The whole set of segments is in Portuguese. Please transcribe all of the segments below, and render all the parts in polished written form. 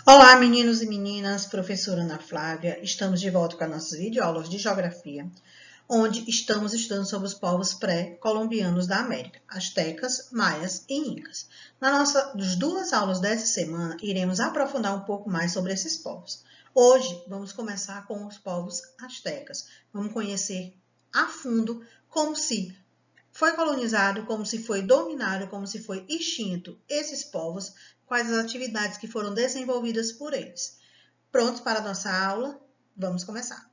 Olá, meninos e meninas, professora Ana Flávia. Estamos de volta com as nossas videoaulas de Geografia, onde estamos estudando sobre os povos pré-colombianos da América, astecas, maias e incas. Nas nossas duas aulas dessa semana, iremos aprofundar um pouco mais sobre esses povos. Hoje, vamos começar com os povos astecas. Vamos conhecer a fundo como se foi colonizado, como se foi dominado, como se foi extinto esses povos, quais as atividades que foram desenvolvidas por eles. Prontos para a nossa aula? Vamos começar.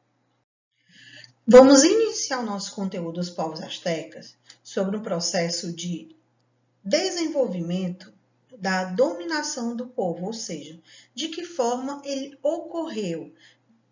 Vamos iniciar o nosso conteúdo dos povos astecas sobre um processo de desenvolvimento da dominação do povo, ou seja, de que forma ele ocorreu,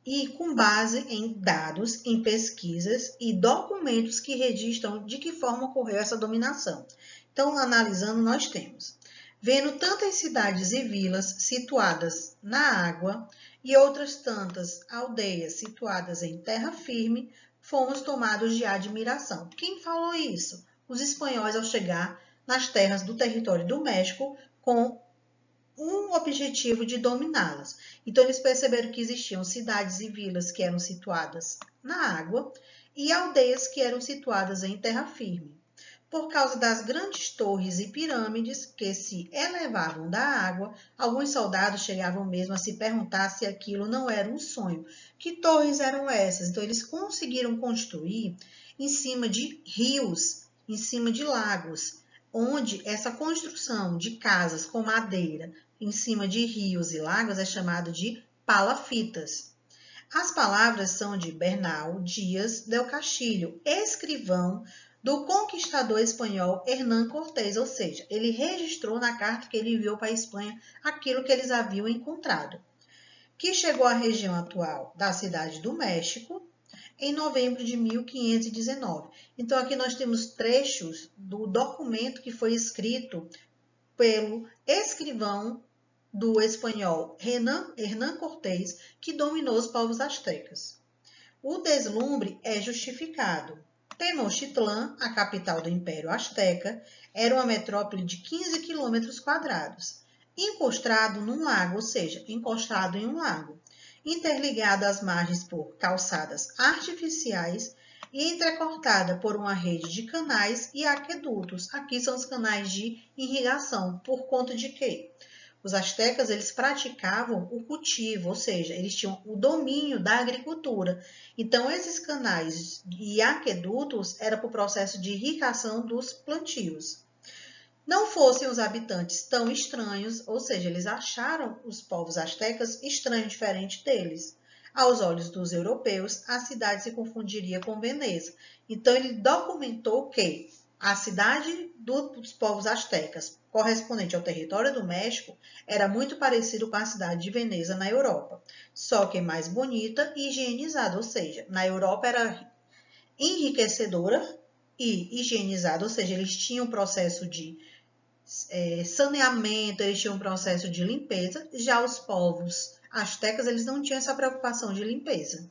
e com base em dados, em pesquisas e documentos que registram de que forma ocorreu essa dominação. Então, analisando, nós temos, vendo tantas cidades e vilas situadas na água e outras tantas aldeias situadas em terra firme, fomos tomados de admiração. Quem falou isso? Os espanhóis, ao chegar nas terras do território do México com um objetivo de dominá-las. Então, eles perceberam que existiam cidades e vilas que eram situadas na água e aldeias que eram situadas em terra firme. Por causa das grandes torres e pirâmides que se elevavam da água, alguns soldados chegavam mesmo a se perguntar se aquilo não era um sonho. Que torres eram essas? Então, eles conseguiram construir em cima de rios, em cima de lagos, onde essa construção de casas com madeira em cima de rios e lagos é chamado de palafitas. As palavras são de Bernal Dias del Castillo, escrivão do conquistador espanhol Hernán Cortés, ou seja, ele registrou na carta que ele enviou para a Espanha aquilo que eles haviam encontrado, que chegou à região atual da cidade do México em novembro de 1519. Então, aqui nós temos trechos do documento que foi escrito pelo escrivão do espanhol Hernán Cortés, que dominou os povos astecas. O deslumbre é justificado. Tenochtitlán, a capital do Império Azteca, era uma metrópole de 15 quilômetros quadrados, encostado num lago, ou seja, encostado em um lago, interligado às margens por calçadas artificiais e entrecortada por uma rede de canais e aquedutos. Aqui são os canais de irrigação. Por conta de quê? Os astecas, eles praticavam o cultivo, ou seja, eles tinham o domínio da agricultura. Então, esses canais e aquedutos eram para o processo de irrigação dos plantios. Não fossem os habitantes tão estranhos, ou seja, eles acharam os povos astecas estranhos, diferente deles. Aos olhos dos europeus, a cidade se confundiria com Veneza. Então, ele documentou que a cidade dos povos astecas, correspondente ao território do México, era muito parecido com a cidade de Veneza na Europa, só que mais bonita e higienizada, ou seja, na Europa era enriquecedora e higienizada, ou seja, eles tinham um processo de saneamento, eles tinham um processo de limpeza. Já os povos astecas, eles não tinham essa preocupação de limpeza.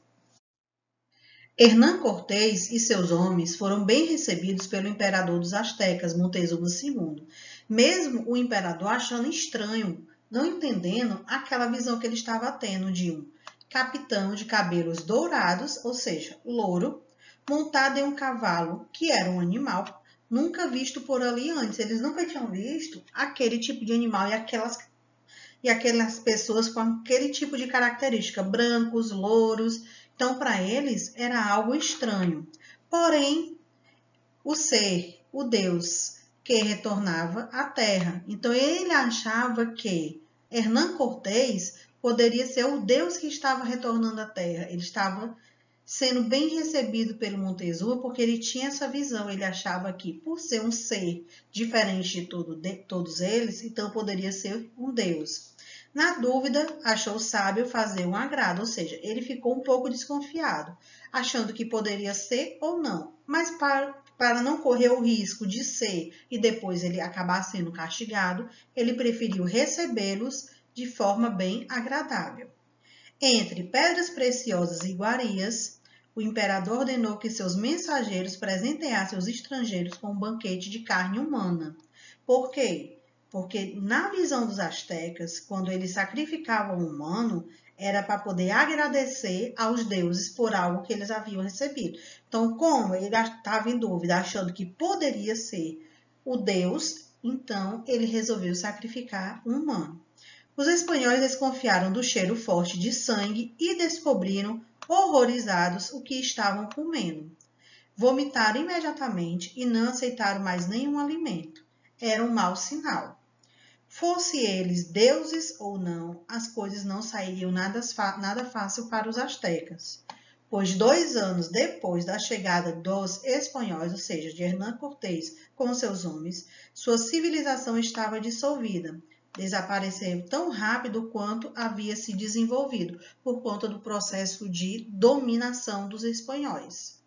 Hernán Cortés e seus homens foram bem recebidos pelo imperador dos astecas, Montezuma II, mesmo o imperador achando estranho, não entendendo aquela visão que ele estava tendo de um capitão de cabelos dourados, ou seja, louro, montado em um cavalo que era um animal nunca visto por ali antes. Eles nunca tinham visto aquele tipo de animal e aquelas pessoas com aquele tipo de característica, brancos, louros. Então, para eles, era algo estranho. Porém, o ser, o Deus, que retornava à Terra. Então, ele achava que Hernán Cortés poderia ser o Deus que estava retornando à Terra. Ele estava sendo bem recebido pelo Montezuma, porque ele tinha essa visão. Ele achava que, por ser um ser diferente de todos eles, então poderia ser um Deus. Na dúvida, achou sábio fazer um agrado, ou seja, ele ficou um pouco desconfiado, achando que poderia ser ou não, mas para não correr o risco de ser e depois ele acabar sendo castigado, ele preferiu recebê-los de forma bem agradável. Entre pedras preciosas e iguarias, o imperador ordenou que seus mensageiros presenteassem os estrangeiros com um banquete de carne humana. Por quê? porque na visão dos astecas, quando eles sacrificavam o humano, era para poder agradecer aos deuses por algo que eles haviam recebido. Então, como ele estava em dúvida, achando que poderia ser o deus, então ele resolveu sacrificar um humano. Os espanhóis desconfiaram do cheiro forte de sangue e descobriram, horrorizados, o que estavam comendo. Vomitaram imediatamente e não aceitaram mais nenhum alimento. Era um mau sinal. Fosse eles deuses ou não, as coisas não sairiam nada fácil para os astecas, pois 2 anos depois da chegada dos espanhóis, ou seja, de Hernán Cortés com seus homens, sua civilização estava dissolvida, desapareceu tão rápido quanto havia se desenvolvido, por conta do processo de dominação dos espanhóis.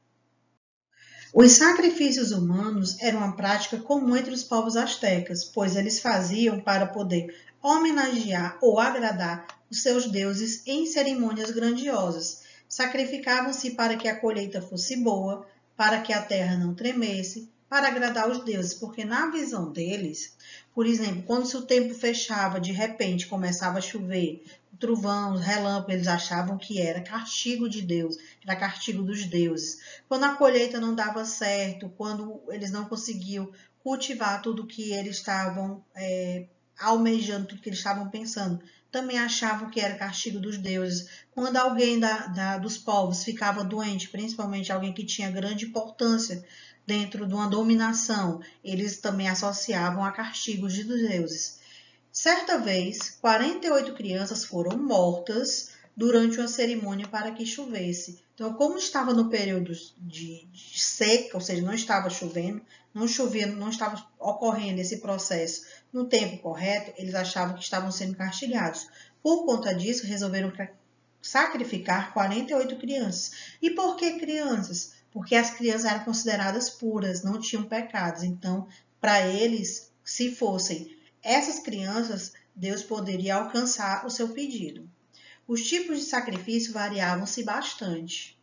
Os sacrifícios humanos eram uma prática comum entre os povos astecas, pois eles faziam para poder homenagear ou agradar os seus deuses em cerimônias grandiosas. Sacrificavam-se para que a colheita fosse boa, para que a terra não tremesse, para agradar os deuses, porque na visão deles, por exemplo, quando o tempo fechava, de repente começava a chover, trovão, relâmpago, eles achavam que era castigo de Deus, era castigo dos deuses. Quando a colheita não dava certo, quando eles não conseguiam cultivar tudo que eles estavam almejando, tudo que eles estavam pensando, também achavam que era castigo dos deuses. Quando alguém dos povos ficava doente, principalmente alguém que tinha grande importância dentro de uma dominação, eles também associavam a castigos de deuses. Certa vez, 48 crianças foram mortas durante uma cerimônia para que chovesse. Então, como estava no período de seca, ou seja, não estava chovendo, não chovia, não estava ocorrendo esse processo no tempo correto, eles achavam que estavam sendo castigados. Por conta disso, resolveram sacrificar 48 crianças. E por que crianças? Porque as crianças eram consideradas puras, não tinham pecados. Então, para eles, se fossem essas crianças, Deus poderia alcançar o seu pedido. Os tipos de sacrifício variavam-se bastante,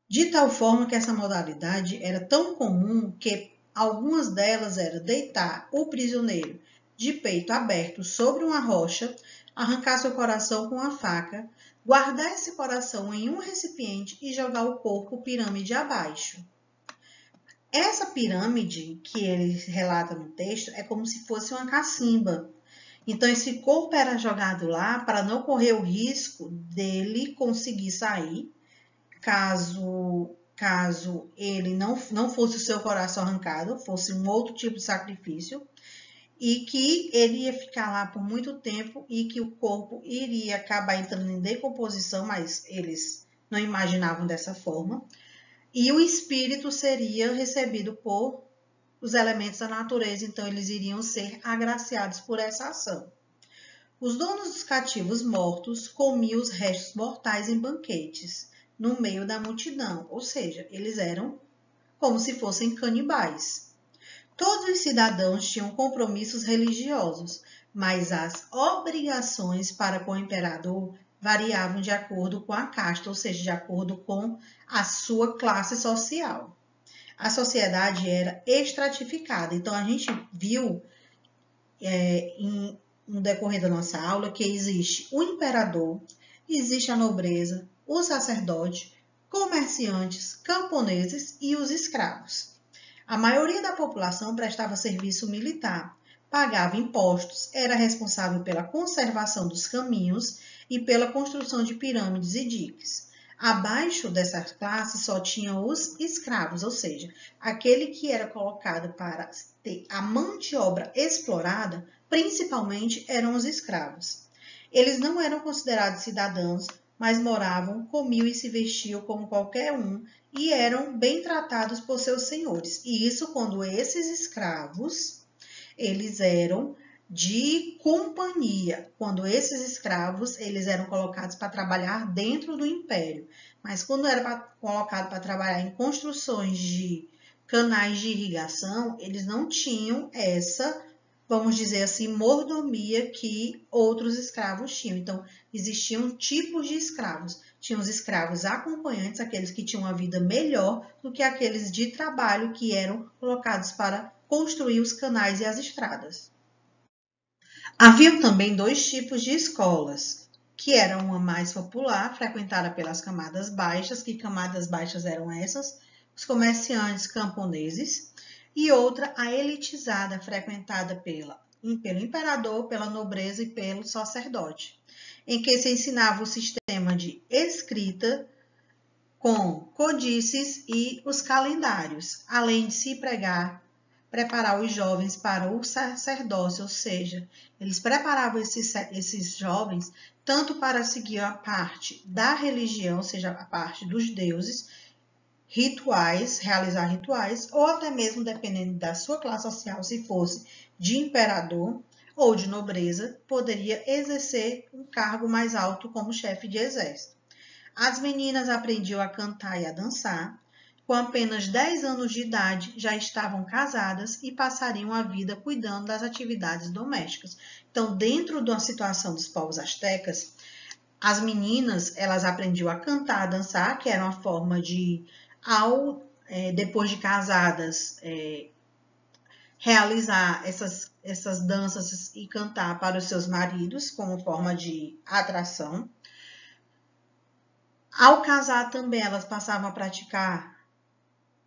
de tal forma que essa modalidade era tão comum que algumas delas eram deitar o prisioneiro de peito aberto sobre uma rocha, arrancar seu coração com uma faca, guardar esse coração em um recipiente e jogar o corpo pirâmide abaixo. Essa pirâmide que ele relata no texto é como se fosse uma cacimba. Então, esse corpo era jogado lá para não correr o risco dele conseguir sair, caso ele não fosse o seu coração arrancado, fosse um outro tipo de sacrifício, e que ele ia ficar lá por muito tempo e que o corpo iria acabar entrando em decomposição, mas eles não imaginavam dessa forma. E o espírito seria recebido por os elementos da natureza, então eles iriam ser agraciados por essa ação. Os donos dos cativos mortos comiam os restos mortais em banquetes, no meio da multidão, ou seja, eles eram como se fossem canibais. Todos os cidadãos tinham compromissos religiosos, mas as obrigações para com o imperador variavam de acordo com a casta, ou seja, de acordo com a sua classe social. A sociedade era estratificada. Então, a gente viu no decorrer da nossa aula que existe o imperador, existe a nobreza, o sacerdote, comerciantes, camponeses e os escravos. A maioria da população prestava serviço militar, pagava impostos, era responsável pela conservação dos caminhos e pela construção de pirâmides e diques. Abaixo dessa classe só tinham os escravos, ou seja, aquele que era colocado para ter a mão de obra explorada, principalmente eram os escravos. Eles não eram considerados cidadãos, mas moravam, comiam e se vestiam como qualquer um e eram bem tratados por seus senhores. E isso quando esses escravos, eles eram de companhia, quando esses escravos eles eram colocados para trabalhar dentro do império, mas quando era colocado para trabalhar em construções de canais de irrigação, eles não tinham essa, vamos dizer assim, mordomia que outros escravos tinham. Então, existiam tipos de escravos. Tinham os escravos acompanhantes, aqueles que tinham uma vida melhor do que aqueles de trabalho que eram colocados para construir os canais e as estradas. Haviam também dois tipos de escolas, que era uma mais popular, frequentada pelas camadas baixas, que camadas baixas eram essas? Os comerciantes camponeses, e outra, a elitizada, frequentada pelo imperador, pela nobreza e pelo sacerdote, em que se ensinava o sistema de escrita com codices e os calendários, além de se preparar os jovens para o sacerdócio, ou seja, eles preparavam esses jovens tanto para seguir a parte da religião, ou seja, a parte dos deuses, rituais, realizar rituais, ou até mesmo, dependendo da sua classe social, se fosse de imperador ou de nobreza, poderia exercer um cargo mais alto como chefe de exército. As meninas aprendiam a cantar e a dançar. Com apenas 10 anos de idade, já estavam casadas e passariam a vida cuidando das atividades domésticas. Então, dentro da situação dos povos astecas, as meninas, elas aprendiam a cantar, a dançar, que era uma forma de, depois de casadas, realizar essas danças e cantar para os seus maridos, como forma de atração. Ao casar também, elas passavam a praticar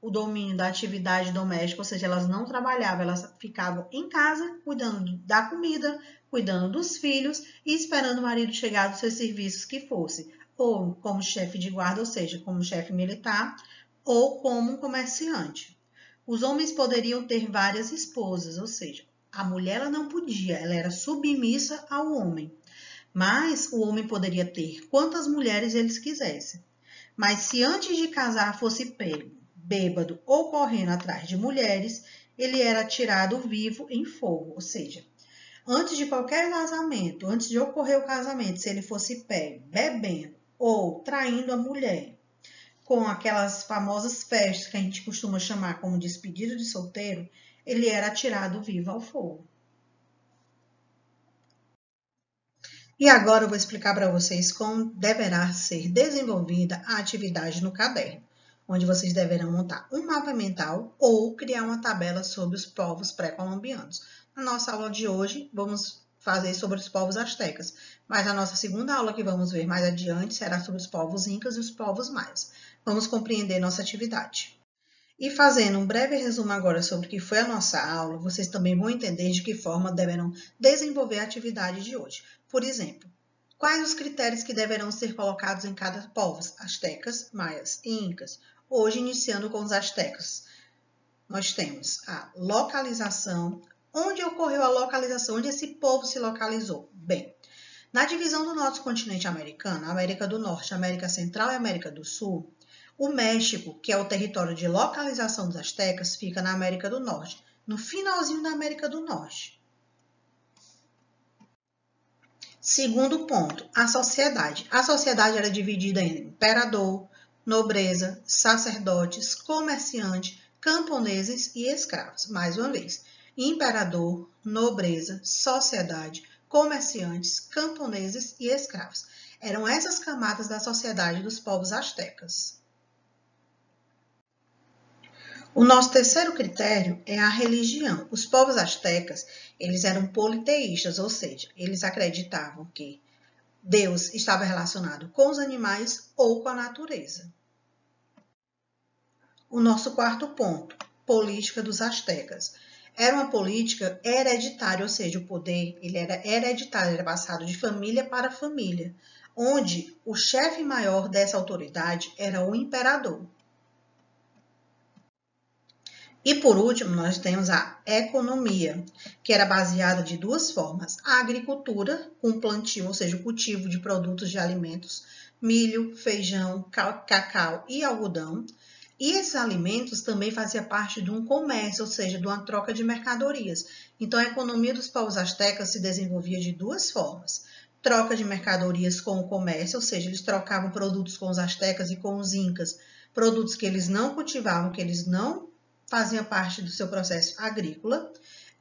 o domínio da atividade doméstica, ou seja, elas não trabalhavam, elas ficavam em casa, cuidando da comida, cuidando dos filhos e esperando o marido chegar dos seus serviços que fosse, ou como chefe de guarda, ou seja, como chefe militar, ou como um comerciante. Os homens poderiam ter várias esposas, ou seja, a mulher ela não podia, ela era submissa ao homem. Mas o homem poderia ter quantas mulheres eles quisessem. Mas se antes de casar fosse pego, bêbado ou correndo atrás de mulheres, ele era tirado vivo em fogo. Ou seja, antes de qualquer casamento, antes de ocorrer o casamento, se ele fosse pego bebendo ou traindo a mulher, com aquelas famosas festas que a gente costuma chamar como despedida de solteiro, ele era tirado vivo ao fogo. E agora eu vou explicar para vocês como deverá ser desenvolvida a atividade no caderno, onde vocês deverão montar um mapa mental ou criar uma tabela sobre os povos pré-colombianos. Na nossa aula de hoje, vamos fazer sobre os povos astecas, mas a nossa segunda aula que vamos ver mais adiante será sobre os povos incas e os povos maias. Vamos compreender nossa atividade. E fazendo um breve resumo agora sobre o que foi a nossa aula, vocês também vão entender de que forma deverão desenvolver a atividade de hoje. Por exemplo, quais os critérios que deverão ser colocados em cada povo? Astecas, maias e incas. Hoje, iniciando com os astecas, nós temos a localização. Onde ocorreu a localização? Onde esse povo se localizou? Bem, na divisão do nosso continente americano, América do Norte, América Central e América do Sul, o México, que é o território de localização dos astecas, fica na América do Norte, no finalzinho da América do Norte. Segundo ponto, a sociedade. A sociedade era dividida em imperador, nobreza, sacerdotes, comerciantes, camponeses e escravos. Mais uma vez, imperador, nobreza, sociedade, comerciantes, camponeses e escravos. Eram essas camadas da sociedade dos povos astecas. O nosso terceiro critério é a religião. Os povos astecas, eles eram politeístas, ou seja, eles acreditavam que Deus estava relacionado com os animais ou com a natureza. O nosso quarto ponto, política dos astecas. Era uma política hereditária, ou seja, o poder ele era hereditário, era passado de família para família, onde o chefe maior dessa autoridade era o imperador. E por último, nós temos a economia, que era baseada de duas formas. A agricultura, com plantio, ou seja, o cultivo de produtos de alimentos, milho, feijão, cacau e algodão. E esses alimentos também faziam parte de um comércio, ou seja, de uma troca de mercadorias. Então, a economia dos povos astecas se desenvolvia de duas formas. Troca de mercadorias com o comércio, ou seja, eles trocavam produtos com os astecas e com os incas, produtos que eles não cultivavam, que eles não faziam parte do seu processo agrícola.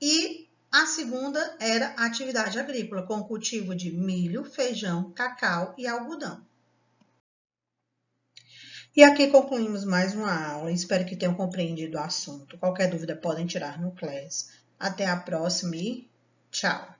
E a segunda era a atividade agrícola, com o cultivo de milho, feijão, cacau e algodão. E aqui concluímos mais uma aula. Espero que tenham compreendido o assunto. Qualquer dúvida podem tirar no Class. Até a próxima e tchau!